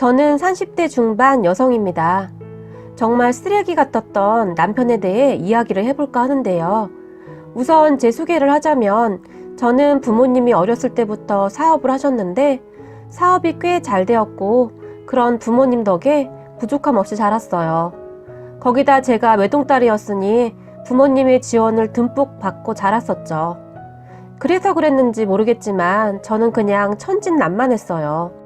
저는 30대 중반 여성입니다. 정말 쓰레기 같았던 남편에 대해 이야기를 해볼까 하는데요. 우선 제 소개를 하자면 저는 부모님이 어렸을 때부터 사업을 하셨는데 사업이 꽤 잘 되었고 그런 부모님 덕에 부족함 없이 자랐어요. 거기다 제가 외동딸이었으니 부모님의 지원을 듬뿍 받고 자랐었죠. 그래서 그랬는지 모르겠지만 저는 그냥 천진난만했어요.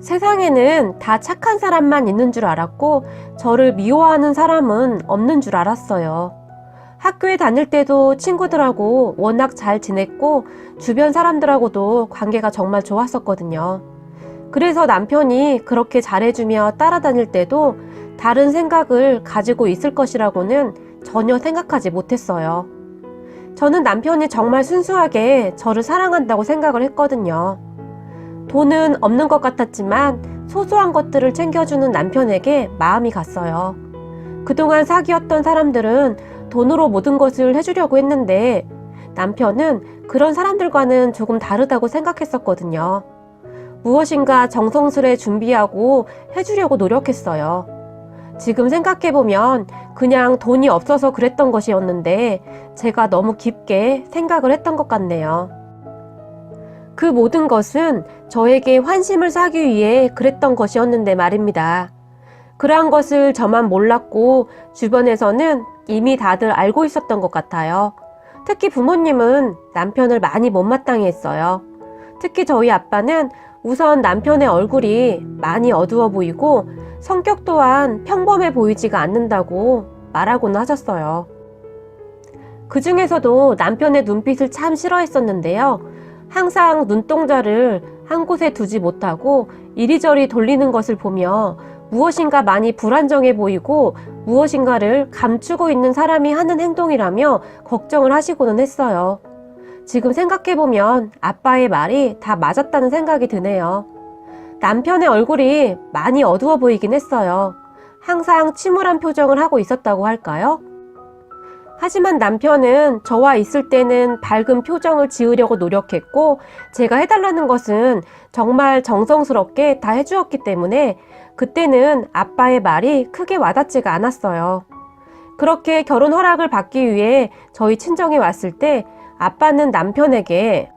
세상에는 다 착한 사람만 있는 줄 알았고 저를 미워하는 사람은 없는 줄 알았어요. 학교에 다닐 때도 친구들하고 워낙 잘 지냈고 주변 사람들하고도 관계가 정말 좋았었거든요. 그래서 남편이 그렇게 잘해주며 따라다닐 때도 다른 생각을 가지고 있을 것이라고는 전혀 생각하지 못했어요. 저는 남편이 정말 순수하게 저를 사랑한다고 생각을 했거든요. 돈은 없는 것 같았지만 소소한 것들을 챙겨주는 남편에게 마음이 갔어요. 그동안 사귀었던 사람들은 돈으로 모든 것을 해주려고 했는데 남편은 그런 사람들과는 조금 다르다고 생각했었거든요. 무엇인가 정성스레 준비하고 해주려고 노력했어요. 지금 생각해보면 그냥 돈이 없어서 그랬던 것이었는데 제가 너무 깊게 생각을 했던 것 같네요. 그 모든 것은 저에게 환심을 사기 위해 그랬던 것이었는데 말입니다. 그러한 것을 저만 몰랐고 주변에서는 이미 다들 알고 있었던 것 같아요. 특히 부모님은 남편을 많이 못마땅해 했어요. 특히 저희 아빠는 우선 남편의 얼굴이 많이 어두워 보이고 성격 또한 평범해 보이지가 않는다고 말하곤 하셨어요. 그 중에서도 남편의 눈빛을 참 싫어했었는데요. 항상 눈동자를 한 곳에 두지 못하고 이리저리 돌리는 것을 보며 무엇인가 많이 불안정해 보이고 무엇인가를 감추고 있는 사람이 하는 행동이라며 걱정을 하시고는 했어요. 지금 생각해보면 아빠의 말이 다 맞았다는 생각이 드네요. 남편의 얼굴이 많이 어두워 보이긴 했어요. 항상 침울한 표정을 하고 있었다고 할까요? 하지만 남편은 저와 있을 때는 밝은 표정을 지으려고 노력했고 제가 해달라는 것은 정말 정성스럽게 다 해주었기 때문에 그때는 아빠의 말이 크게 와닿지가 않았어요. 그렇게 결혼 허락을 받기 위해 저희 친정에 왔을 때 아빠는 남편에게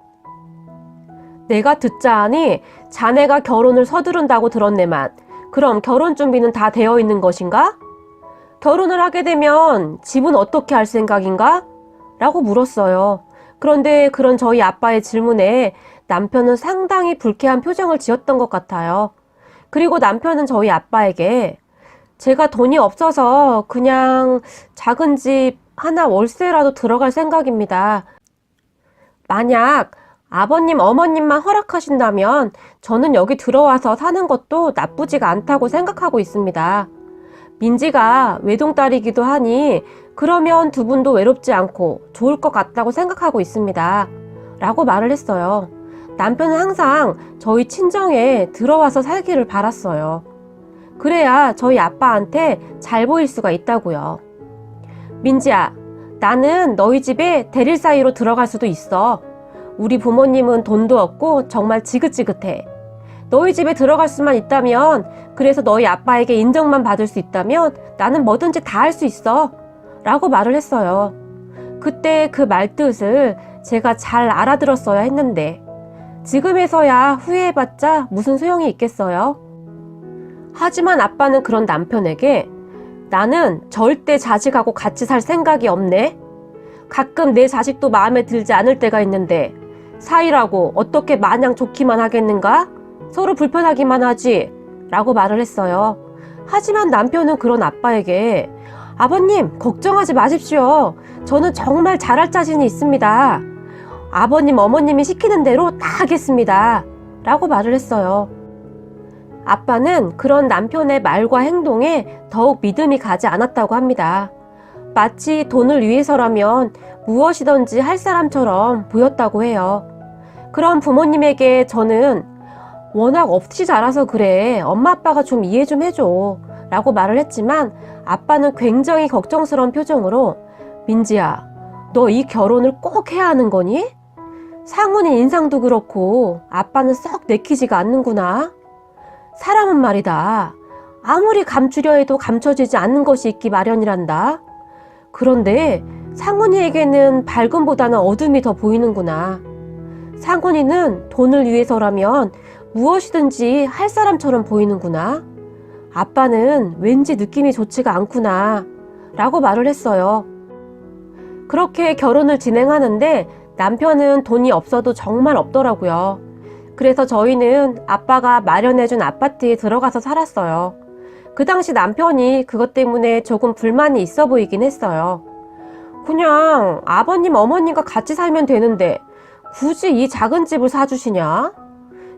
내가 듣자 하니 자네가 결혼을 서두른다고 들었네만 그럼 결혼 준비는 다 되어 있는 것인가? 결혼을 하게 되면 집은 어떻게 할 생각인가? 라고 물었어요. 그런데 그런 저희 아빠의 질문에 남편은 상당히 불쾌한 표정을 지었던 것 같아요. 그리고 남편은 저희 아빠에게 제가 돈이 없어서 그냥 작은 집 하나 월세라도 들어갈 생각입니다. 만약 아버님, 어머님만 허락하신다면 저는 여기 들어와서 사는 것도 나쁘지가 않다고 생각하고 있습니다. 민지가 외동딸이기도 하니 그러면 두 분도 외롭지 않고 좋을 것 같다고 생각하고 있습니다. 라고 말을 했어요. 남편은 항상 저희 친정에 들어와서 살기를 바랐어요. 그래야 저희 아빠한테 잘 보일 수가 있다고요. 민지야, 나는 너희 집에 대릴 사이로 들어갈 수도 있어. 우리 부모님은 돈도 없고 정말 지긋지긋해. 너희 집에 들어갈 수만 있다면, 그래서 너희 아빠에게 인정만 받을 수 있다면 나는 뭐든지 다 할 수 있어. 라고 말을 했어요. 그때 그 말뜻을 제가 잘 알아들었어야 했는데 지금에서야 후회해봤자 무슨 소용이 있겠어요? 하지만 아빠는 그런 남편에게 나는 절대 자식하고 같이 살 생각이 없네. 가끔 내 자식도 마음에 들지 않을 때가 있는데 사이라고 어떻게 마냥 좋기만 하겠는가? 서로 불편하기만 하지 라고 말을 했어요. 하지만 남편은 그런 아빠에게 아버님 걱정하지 마십시오. 저는 정말 잘할 자신이 있습니다. 아버님 어머님이 시키는 대로 다 하겠습니다 라고 말을 했어요. 아빠는 그런 남편의 말과 행동에 더욱 믿음이 가지 않았다고 합니다. 마치 돈을 위해서라면 무엇이든지 할 사람처럼 보였다고 해요. 그런 부모님에게 저는 워낙 없이 자라서 그래. 엄마 아빠가 좀 이해 좀 해줘. 라고 말을 했지만 아빠는 굉장히 걱정스러운 표정으로 민지야, 너 이 결혼을 꼭 해야 하는 거니? 상훈이 인상도 그렇고 아빠는 썩 내키지가 않는구나. 사람은 말이다. 아무리 감추려 해도 감춰지지 않는 것이 있기 마련이란다. 그런데 상훈이에게는 밝음보다는 어둠이 더 보이는구나. 상훈이는 돈을 위해서라면 무엇이든지 할 사람처럼 보이는구나. 아빠는 왠지 느낌이 좋지가 않구나. 라고 말을 했어요. 그렇게 결혼을 진행하는데 남편은 돈이 없어도 정말 없더라고요. 그래서 저희는 아빠가 마련해준 아파트에 들어가서 살았어요. 그 당시 남편이 그것 때문에 조금 불만이 있어 보이긴 했어요. 그냥 아버님, 어머님과 같이 살면 되는데 굳이 이 작은 집을 사주시냐?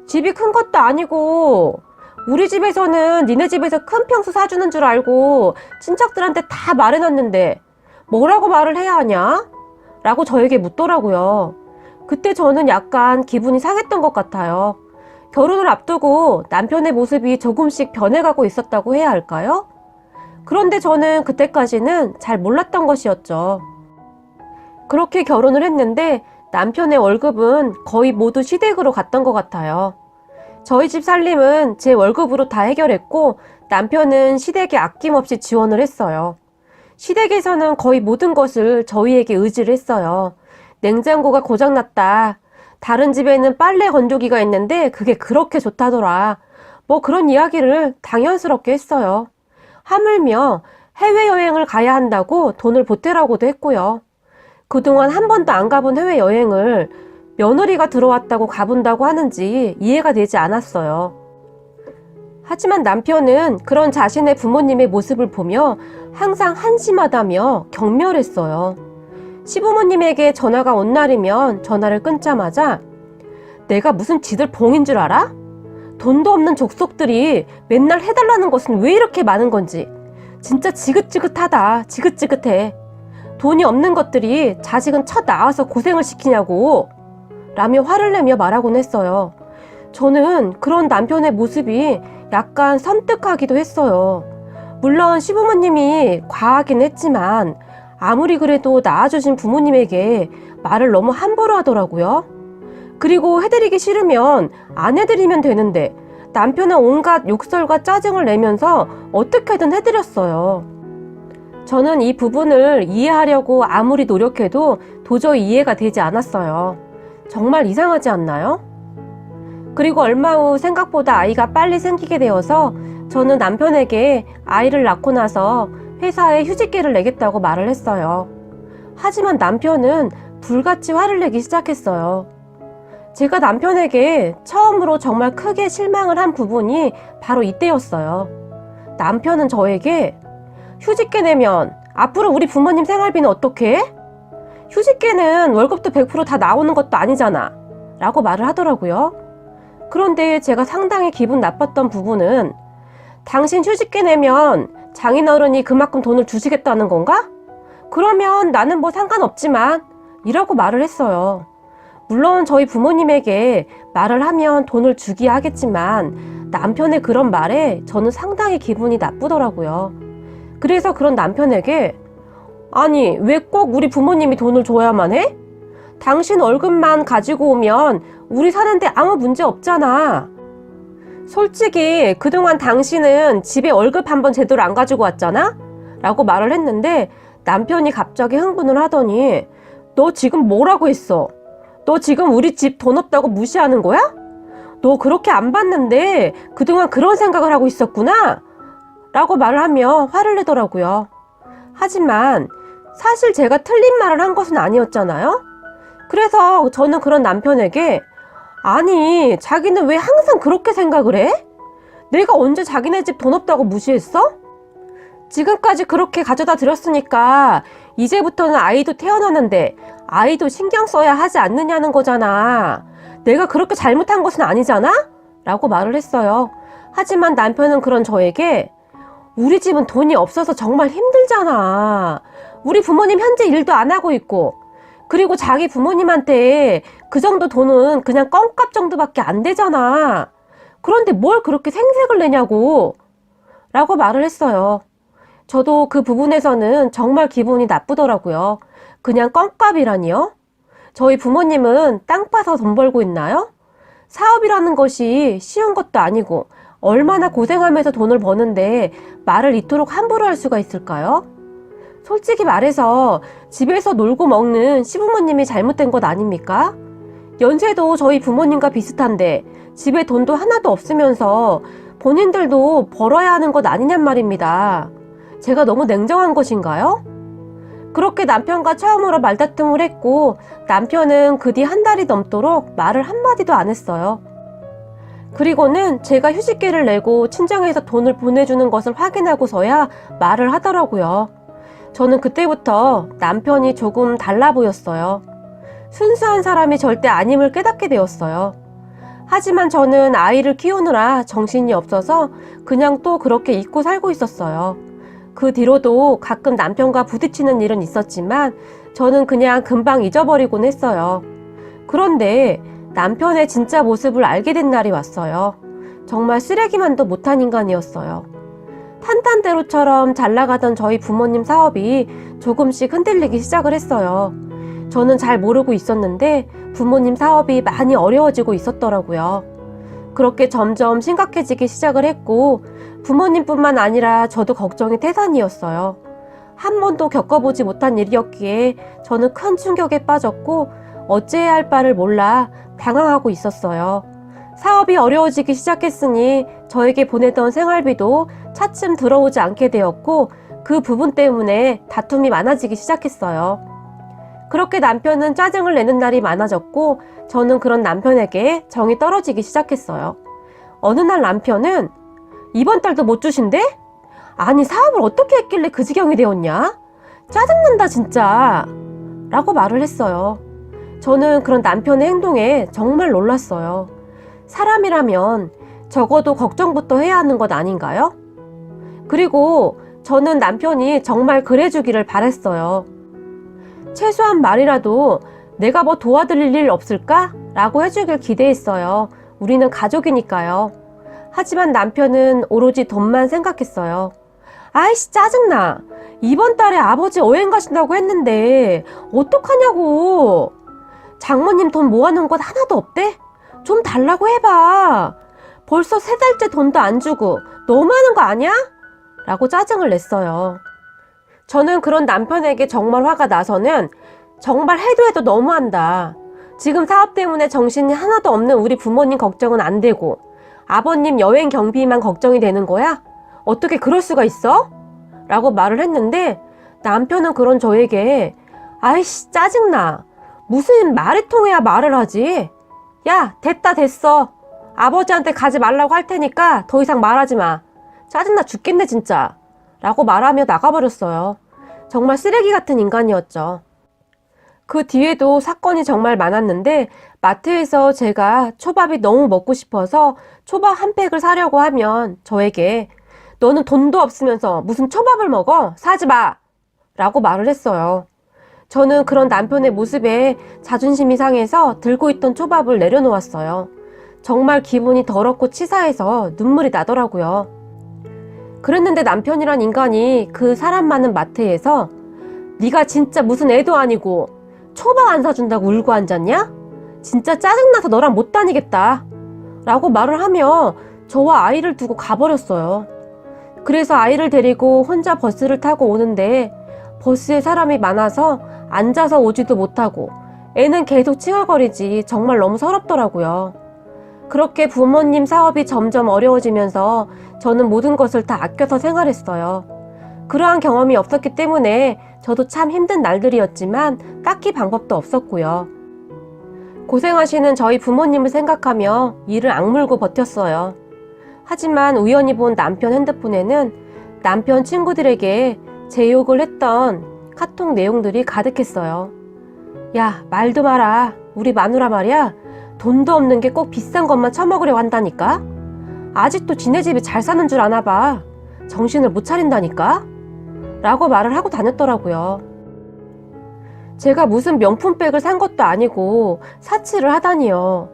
집이 큰 것도 아니고 우리 집에서는 니네 집에서 큰 평수 사주는 줄 알고 친척들한테 다 말해놨는데 뭐라고 말을 해야 하냐? 라고 저에게 묻더라고요. 그때 저는 약간 기분이 상했던 것 같아요. 결혼을 앞두고 남편의 모습이 조금씩 변해가고 있었다고 해야 할까요? 그런데 저는 그때까지는 잘 몰랐던 것이었죠. 그렇게 결혼을 했는데 남편의 월급은 거의 모두 시댁으로 갔던 것 같아요. 저희 집 살림은 제 월급으로 다 해결했고 남편은 시댁에 아낌없이 지원을 했어요. 시댁에서는 거의 모든 것을 저희에게 의지를 했어요. 냉장고가 고장났다. 다른 집에는 빨래 건조기가 있는데 그게 그렇게 좋다더라. 뭐 그런 이야기를 당연스럽게 했어요. 하물며 해외여행을 가야 한다고 돈을 보태라고도 했고요. 그동안 한 번도 안 가본 해외여행을 며느리가 들어왔다고 가본다고 하는지 이해가 되지 않았어요. 하지만 남편은 그런 자신의 부모님의 모습을 보며 항상 한심하다며 경멸했어요. 시부모님에게 전화가 온 날이면 전화를 끊자마자 내가 무슨 지들 봉인 줄 알아? 돈도 없는 족속들이 맨날 해달라는 것은 왜 이렇게 많은 건지 진짜 지긋지긋하다. 지긋지긋해. 돈이 없는 것들이 자식은 쳐 낳아서 고생을 시키냐고 라며 화를 내며 말하곤 했어요. 저는 그런 남편의 모습이 약간 섬뜩하기도 했어요. 물론 시부모님이 과하긴 했지만 아무리 그래도 낳아주신 부모님에게 말을 너무 함부로 하더라고요. 그리고 해드리기 싫으면 안 해드리면 되는데 남편은 온갖 욕설과 짜증을 내면서 어떻게든 해드렸어요. 저는 이 부분을 이해하려고 아무리 노력해도 도저히 이해가 되지 않았어요. 정말 이상하지 않나요? 그리고 얼마 후 생각보다 아이가 빨리 생기게 되어서 저는 남편에게 아이를 낳고 나서 회사에 휴직계를 내겠다고 말을 했어요. 하지만 남편은 불같이 화를 내기 시작했어요. 제가 남편에게 처음으로 정말 크게 실망을 한 부분이 바로 이때였어요. 남편은 저에게 휴직계 내면 앞으로 우리 부모님 생활비는 어떻게 해? 휴직계는 월급도 100% 다 나오는 것도 아니잖아 라고 말을 하더라고요. 그런데 제가 상당히 기분 나빴던 부분은 당신 휴직계 내면 장인어른이 그만큼 돈을 주시겠다는 건가? 그러면 나는 뭐 상관없지만 이라고 말을 했어요. 물론 저희 부모님에게 말을 하면 돈을 주기야 하겠지만 남편의 그런 말에 저는 상당히 기분이 나쁘더라고요. 그래서 그런 남편에게 아니 왜 꼭 우리 부모님이 돈을 줘야만 해? 당신 월급만 가지고 오면 우리 사는데 아무 문제 없잖아. 솔직히 그동안 당신은 집에 월급 한 번 제대로 안 가지고 왔잖아? 라고 말을 했는데 남편이 갑자기 흥분을 하더니 너 지금 뭐라고 했어? 너 지금 우리 집 돈 없다고 무시하는 거야? 너 그렇게 안 받는데 그동안 그런 생각을 하고 있었구나? 라고 말을 하며 화를 내더라고요. 하지만 사실 제가 틀린 말을 한 것은 아니었잖아요? 그래서 저는 그런 남편에게 아니 자기는 왜 항상 그렇게 생각을 해? 내가 언제 자기네 집 돈 없다고 무시했어? 지금까지 그렇게 가져다 드렸으니까 이제부터는 아이도 태어나는데 아이도 신경 써야 하지 않느냐는 거잖아. 내가 그렇게 잘못한 것은 아니잖아? 라고 말을 했어요. 하지만 남편은 그런 저에게 우리 집은 돈이 없어서 정말 힘들잖아. 우리 부모님 현재 일도 안 하고 있고 그리고 자기 부모님한테 그 정도 돈은 그냥 껌값 정도밖에 안 되잖아. 그런데 뭘 그렇게 생색을 내냐고 라고 말을 했어요. 저도 그 부분에서는 정말 기분이 나쁘더라고요. 그냥 껌값이라니요? 저희 부모님은 땅 파서 돈 벌고 있나요? 사업이라는 것이 쉬운 것도 아니고 얼마나 고생하면서 돈을 버는데 말을 이토록 함부로 할 수가 있을까요? 솔직히 말해서 집에서 놀고 먹는 시부모님이 잘못된 것 아닙니까? 연세도 저희 부모님과 비슷한데 집에 돈도 하나도 없으면서 본인들도 벌어야 하는 것 아니냔 말입니다. 제가 너무 냉정한 것인가요? 그렇게 남편과 처음으로 말다툼을 했고 남편은 그 뒤 한 달이 넘도록 말을 한마디도 안 했어요. 그리고는 제가 휴직계를 내고 친정에서 돈을 보내주는 것을 확인하고서야 말을 하더라고요. 저는 그때부터 남편이 조금 달라 보였어요. 순수한 사람이 절대 아님을 깨닫게 되었어요. 하지만 저는 아이를 키우느라 정신이 없어서 그냥 또 그렇게 잊고 살고 있었어요. 그 뒤로도 가끔 남편과 부딪히는 일은 있었지만 저는 그냥 금방 잊어버리곤 했어요. 그런데 남편의 진짜 모습을 알게 된 날이 왔어요. 정말 쓰레기만도 못한 인간이었어요. 탄탄대로처럼 잘 나가던 저희 부모님 사업이 조금씩 흔들리기 시작을 했어요. 저는 잘 모르고 있었는데 부모님 사업이 많이 어려워지고 있었더라고요. 그렇게 점점 심각해지기 시작을 했고 부모님뿐만 아니라 저도 걱정이 태산이었어요. 한 번도 겪어보지 못한 일이었기에 저는 큰 충격에 빠졌고 어찌해야 할 바를 몰라 당황하고 있었어요. 사업이 어려워지기 시작했으니 저에게 보내던 생활비도 차츰 들어오지 않게 되었고 그 부분 때문에 다툼이 많아지기 시작했어요. 그렇게 남편은 짜증을 내는 날이 많아졌고 저는 그런 남편에게 정이 떨어지기 시작했어요. 어느 날 남편은 이번 달도 못 주신대? 아니 사업을 어떻게 했길래 그 지경이 되었냐? 짜증난다 진짜 라고 말을 했어요. 저는 그런 남편의 행동에 정말 놀랐어요. 사람이라면 적어도 걱정부터 해야 하는 것 아닌가요? 그리고 저는 남편이 정말 그래주기를 바랬어요. 최소한 말이라도 내가 뭐 도와드릴 일 없을까? 라고 해주길 기대했어요. 우리는 가족이니까요. 하지만 남편은 오로지 돈만 생각했어요. 아이씨 짜증나. 이번 달에 아버지 여행 가신다고 했는데 어떡하냐고. 장모님 돈 모아놓은 것 하나도 없대? 좀 달라고 해봐. 벌써 3달째 돈도 안 주고 너무하는 거 아니야? 라고 짜증을 냈어요. 저는 그런 남편에게 정말 화가 나서는 정말 해도 너무한다. 지금 사업 때문에 정신이 하나도 없는 우리 부모님 걱정은 안 되고 아버님 여행 경비만 걱정이 되는 거야? 어떻게 그럴 수가 있어? 라고 말을 했는데 남편은 그런 저에게 아이씨 짜증나. 무슨 말이 통해야 말을 하지? 야 됐어. 아버지한테 가지 말라고 할 테니까 더 이상 말하지 마. 짜증나 죽겠네 진짜. 라고 말하며 나가버렸어요. 정말 쓰레기 같은 인간이었죠. 그 뒤에도 사건이 정말 많았는데 마트에서 제가 초밥이 너무 먹고 싶어서 초밥 한 팩을 사려고 하면 저에게 너는 돈도 없으면서 무슨 초밥을 먹어? 사지 마! 라고 말을 했어요. 저는 그런 남편의 모습에 자존심이 상해서 들고 있던 초밥을 내려놓았어요. 정말 기분이 더럽고 치사해서 눈물이 나더라고요. 그랬는데 남편이란 인간이 그 사람 많은 마트에서 네가 진짜 무슨 애도 아니고 초밥 안 사준다고 울고 앉았냐? 진짜 짜증나서 너랑 못 다니겠다 라고 말을 하며 저와 아이를 두고 가버렸어요. 그래서 아이를 데리고 혼자 버스를 타고 오는데 버스에 사람이 많아서 앉아서 오지도 못하고 애는 계속 칭얼거리지 정말 너무 서럽더라고요. 그렇게 부모님 사업이 점점 어려워지면서 저는 모든 것을 다 아껴서 생활했어요. 그러한 경험이 없었기 때문에 저도 참 힘든 날들이었지만 딱히 방법도 없었고요. 고생하시는 저희 부모님을 생각하며 이를 악물고 버텼어요. 하지만 우연히 본 남편 핸드폰에는 남편 친구들에게 제 욕을 했던 카톡 내용들이 가득했어요. 야 말도 마라. 우리 마누라 말이야. 돈도 없는 게 꼭 비싼 것만 처먹으려고 한다니까? 아직도 지네 집이 잘 사는 줄 아나 봐. 정신을 못 차린다니까? 라고 말을 하고 다녔더라고요. 제가 무슨 명품백을 산 것도 아니고 사치를 하다니요.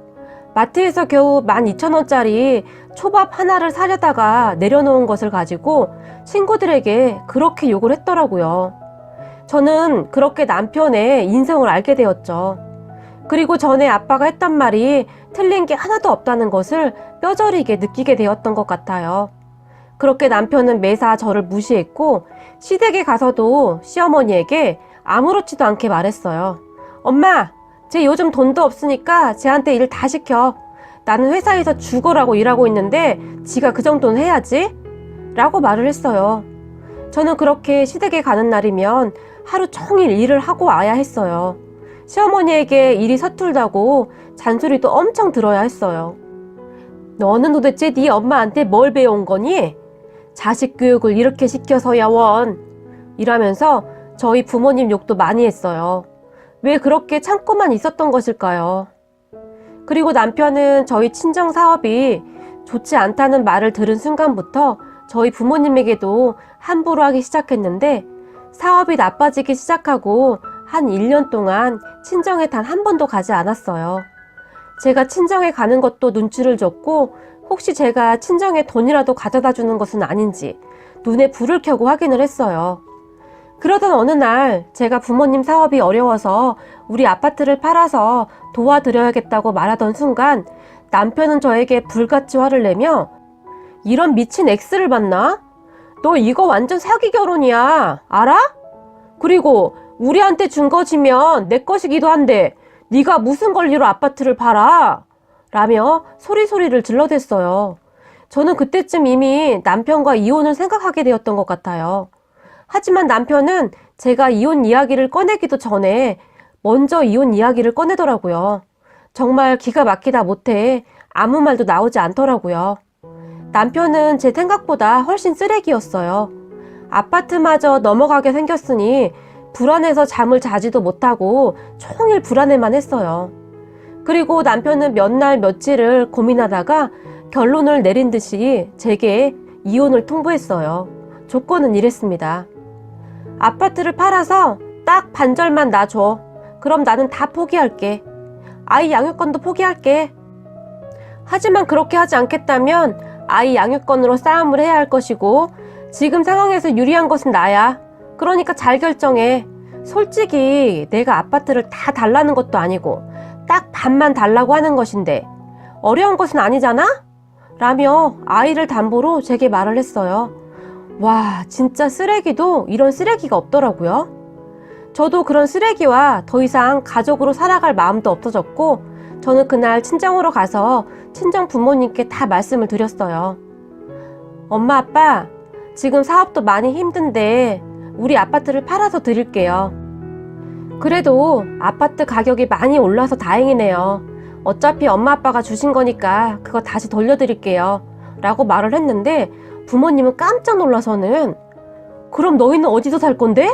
마트에서 겨우 12,000원짜리 초밥 하나를 사려다가 내려놓은 것을 가지고 친구들에게 그렇게 욕을 했더라고요. 저는 그렇게 남편의 인성을 알게 되었죠. 그리고 전에 아빠가 했던 말이 틀린 게 하나도 없다는 것을 뼈저리게 느끼게 되었던 것 같아요. 그렇게 남편은 매사 저를 무시했고 시댁에 가서도 시어머니에게 아무렇지도 않게 말했어요. 엄마, 쟤 요즘 돈도 없으니까 쟤한테 일 다 시켜. 나는 회사에서 죽어라고 일하고 있는데 지가 그 정도는 해야지? 라고 말을 했어요. 저는 그렇게 시댁에 가는 날이면 하루 종일 일을 하고 와야 했어요. 시어머니에게 일이 서툴다고 잔소리도 엄청 들어야 했어요. 너는 도대체 네 엄마한테 뭘 배운 거니? 자식 교육을 이렇게 시켜서야 원. 이라면서 저희 부모님 욕도 많이 했어요. 왜 그렇게 참고만 있었던 것일까요? 그리고 남편은 저희 친정 사업이 좋지 않다는 말을 들은 순간부터 저희 부모님에게도 함부로 하기 시작했는데 사업이 나빠지기 시작하고 한 1년 동안 친정에 단 한 번도 가지 않았어요. 제가 친정에 가는 것도 눈치를 줬고 혹시 제가 친정에 돈이라도 가져다 주는 것은 아닌지 눈에 불을 켜고 확인을 했어요. 그러던 어느 날 제가 부모님 사업이 어려워서 우리 아파트를 팔아서 도와드려야겠다고 말하던 순간 남편은 저에게 불같이 화를 내며 이런 미친 X를 봤나? 너 이거 완전 사기 결혼이야. 알아? 그리고 우리한테 준 것이면 내 것이기도 한데 네가 무슨 권리로 아파트를 팔아? 라며 소리를 질러댔어요. 저는 그때쯤 이미 남편과 이혼을 생각하게 되었던 것 같아요. 하지만 남편은 제가 이혼 이야기를 꺼내기도 전에 먼저 이혼 이야기를 꺼내더라고요. 정말 기가 막히다 못해 아무 말도 나오지 않더라고요. 남편은 제 생각보다 훨씬 쓰레기였어요. 아파트마저 넘어가게 생겼으니 불안해서 잠을 자지도 못하고 종일 불안해만 했어요. 그리고 남편은 몇 날 며칠을 고민하다가 결론을 내린 듯이 제게 이혼을 통보했어요. 조건은 이랬습니다. 아파트를 팔아서 딱 반절만 놔줘. 그럼 나는 다 포기할게. 아이 양육권도 포기할게. 하지만 그렇게 하지 않겠다면 아이 양육권으로 싸움을 해야 할 것이고 지금 상황에서 유리한 것은 나야. 그러니까 잘 결정해. 솔직히 내가 아파트를 다 달라는 것도 아니고 딱 반만 달라고 하는 것인데 어려운 것은 아니잖아? 라며 아이를 담보로 제게 말을 했어요. 와, 진짜 쓰레기도 이런 쓰레기가 없더라고요. 저도 그런 쓰레기와 더 이상 가족으로 살아갈 마음도 없어졌고 저는 그날 친정으로 가서 친정 부모님께 다 말씀을 드렸어요. 엄마, 아빠, 지금 사업도 많이 힘든데 우리 아파트를 팔아서 드릴게요. 그래도 아파트 가격이 많이 올라서 다행이네요. 어차피 엄마 아빠가 주신 거니까 그거 다시 돌려드릴게요. 라고 말을 했는데 부모님은 깜짝 놀라서는 그럼 너희는 어디서 살 건데?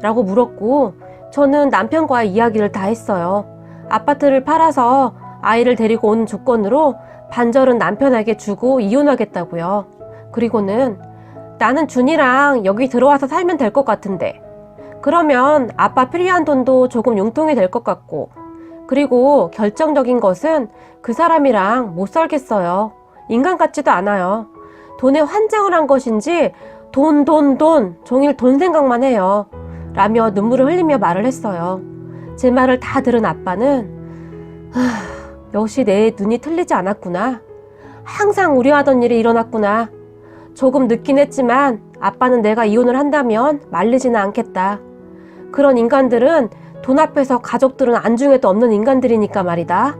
라고 물었고 저는 남편과의 이야기를 다 했어요. 아파트를 팔아서 아이를 데리고 오는 조건으로 반절은 남편에게 주고 이혼하겠다고요. 그리고는 나는 준이랑 여기 들어와서 살면 될 것 같은데 그러면 아빠 필요한 돈도 조금 융통이 될 것 같고 그리고 결정적인 것은 그 사람이랑 못 살겠어요. 인간 같지도 않아요. 돈에 환장을 한 것인지 돈 종일 돈 생각만 해요. 라며 눈물을 흘리며 말을 했어요. 제 말을 다 들은 아빠는 역시 내 눈이 틀리지 않았구나. 항상 우려하던 일이 일어났구나. 조금 늦긴 했지만 아빠는 내가 이혼을 한다면 말리지는 않겠다. 그런 인간들은 돈 앞에서 가족들은 안중에도 없는 인간들이니까 말이다.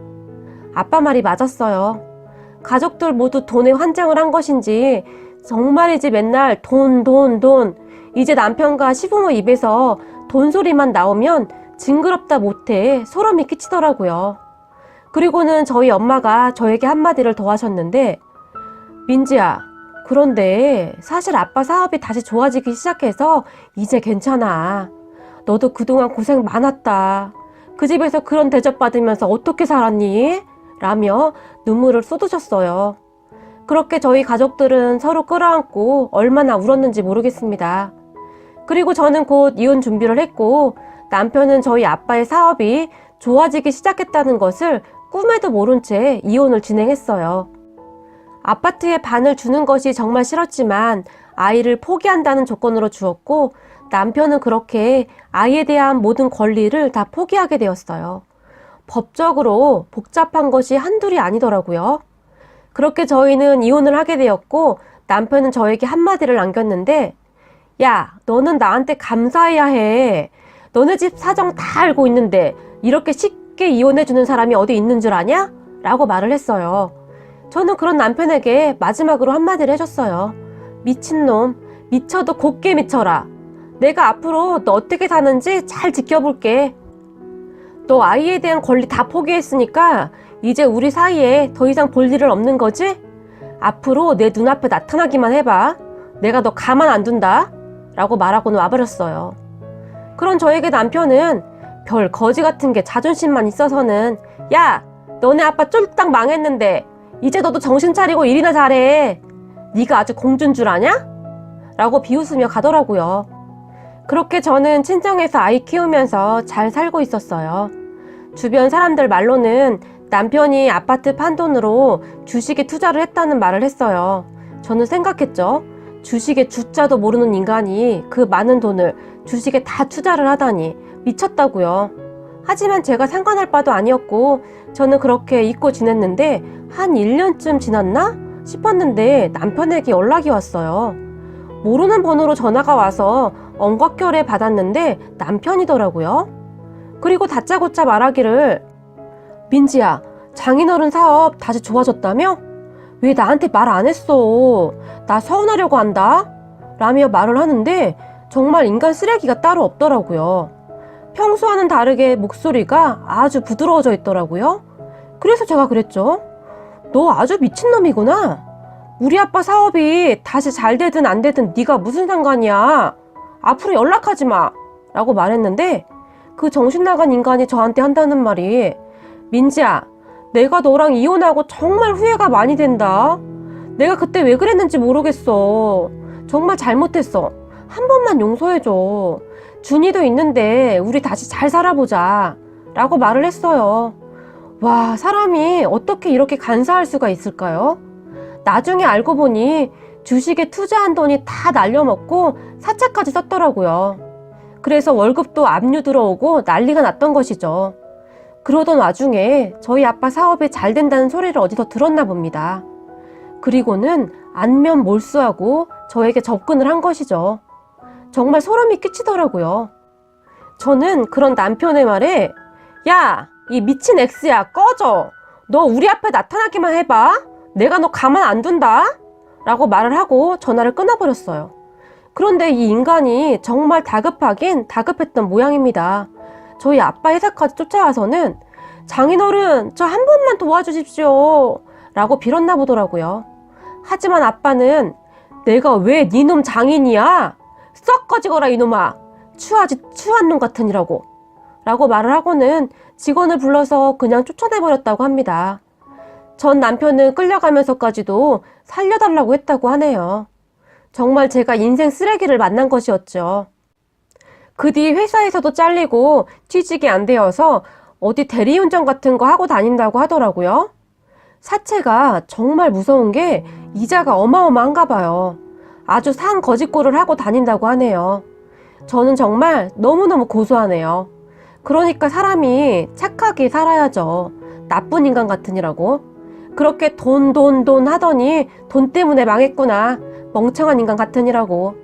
아빠 말이 맞았어요. 가족들 모두 돈에 환장을 한 것인지 정말이지 맨날 돈. 이제 남편과 시부모 입에서 돈 소리만 나오면 징그럽다 못해 소름이 끼치더라고요. 그리고는 저희 엄마가 저에게 한마디를 더 하셨는데 민지야, 그런데 사실 아빠 사업이 다시 좋아지기 시작해서 이제 괜찮아. 너도 그동안 고생 많았다. 그 집에서 그런 대접받으면서 어떻게 살았니? 라며 눈물을 쏟으셨어요. 그렇게 저희 가족들은 서로 끌어안고 얼마나 울었는지 모르겠습니다. 그리고 저는 곧 이혼 준비를 했고 남편은 저희 아빠의 사업이 좋아지기 시작했다는 것을 꿈에도 모른 채 이혼을 진행했어요. 아파트의 반을 주는 것이 정말 싫었지만 아이를 포기한다는 조건으로 주었고 남편은 그렇게 아이에 대한 모든 권리를 다 포기하게 되었어요. 법적으로 복잡한 것이 한둘이 아니더라고요. 그렇게 저희는 이혼을 하게 되었고 남편은 저에게 한마디를 남겼는데 야, 너는 나한테 감사해야 해. 너네 집 사정 다 알고 있는데 이렇게 쉽게 이혼해주는 사람이 어디 있는 줄 아냐? 라고 말을 했어요. 저는 그런 남편에게 마지막으로 한마디를 해줬어요. 미친놈, 미쳐도 곱게 미쳐라. 내가 앞으로 너 어떻게 사는지 잘 지켜볼게. 너 아이에 대한 권리 다 포기했으니까 이제 우리 사이에 더 이상 볼 일은 없는 거지? 앞으로 내 눈앞에 나타나기만 해봐. 내가 너 가만 안 둔다. 라고 말하고는 와버렸어요. 그런 저에게 남편은 별 거지 같은 게 자존심만 있어서는 야, 너네 아빠 쫄딱 망했는데 이제 너도 정신 차리고 일이나 잘해. 네가 아주 공주인 줄 아냐? 라고 비웃으며 가더라고요. 그렇게 저는 친정에서 아이 키우면서 잘 살고 있었어요. 주변 사람들 말로는 남편이 아파트 판돈으로 주식에 투자를 했다는 말을 했어요. 저는 생각했죠. 주식의 주자도 모르는 인간이 그 많은 돈을 주식에 다 투자를 하다니 미쳤다고요. 하지만 제가 상관할 바도 아니었고 저는 그렇게 잊고 지냈는데 한 1년쯤 지났나 싶었는데 남편에게 연락이 왔어요. 모르는 번호로 전화가 와서 엉곽결에 받았는데 남편이더라고요. 그리고 다짜고짜 말하기를 민지야, 장인어른 사업 다시 좋아졌다며? 왜 나한테 말 안 했어? 나 서운하려고 한다? 라며 말을 하는데 정말 인간 쓰레기가 따로 없더라고요. 평소와는 다르게 목소리가 아주 부드러워져 있더라고요. 그래서 제가 그랬죠. 너 아주 미친놈이구나. 우리 아빠 사업이 다시 잘 되든 안 되든 네가 무슨 상관이야. 앞으로 연락하지 마. 라고 말했는데 그 정신나간 인간이 저한테 한다는 말이 민지야, 내가 너랑 이혼하고 정말 후회가 많이 된다. 내가 그때 왜 그랬는지 모르겠어. 정말 잘못했어. 한 번만 용서해줘. 준이도 있는데 우리 다시 잘 살아보자. 라고 말을 했어요. 와, 사람이 어떻게 이렇게 간사할 수가 있을까요? 나중에 알고 보니 주식에 투자한 돈이 다 날려먹고 사채까지 썼더라고요. 그래서 월급도 압류 들어오고 난리가 났던 것이죠. 그러던 와중에 저희 아빠 사업이 잘 된다는 소리를 어디서 들었나 봅니다. 그리고는 안면 몰수하고 저에게 접근을 한 것이죠. 정말 소름이 끼치더라고요. 저는 그런 남편의 말에 야, 이 미친 X야, 꺼져. 너 우리 앞에 나타나기만 해봐. 내가 너 가만 안 둔다. 라고 말을 하고 전화를 끊어버렸어요. 그런데 이 인간이 정말 다급하긴 다급했던 모양입니다. 저희 아빠 회사까지 쫓아와서는 장인어른, 저 한 번만 도와주십시오. 라고 빌었나 보더라고요. 하지만 아빠는 내가 왜 네 놈 장인이야? 썩 꺼지거라 이놈아. 추하지 추한 놈 같으니라고. 라고 말을 하고는 직원을 불러서 그냥 쫓아내버렸다고 합니다. 전 남편은 끌려가면서까지도 살려달라고 했다고 하네요. 정말 제가 인생 쓰레기를 만난 것이었죠. 그 뒤 회사에서도 잘리고 취직이 안 되어서 어디 대리운전 같은 거 하고 다닌다고 하더라고요. 사채가 정말 무서운 게 이자가 어마어마한가 봐요. 아주 산 거짓골을 하고 다닌다고 하네요. 저는 정말 너무너무 고소하네요. 그러니까 사람이 착하게 살아야죠. 나쁜 인간 같으니라고. 그렇게 돈 하더니 돈 때문에 망했구나. 멍청한 인간 같으니라고.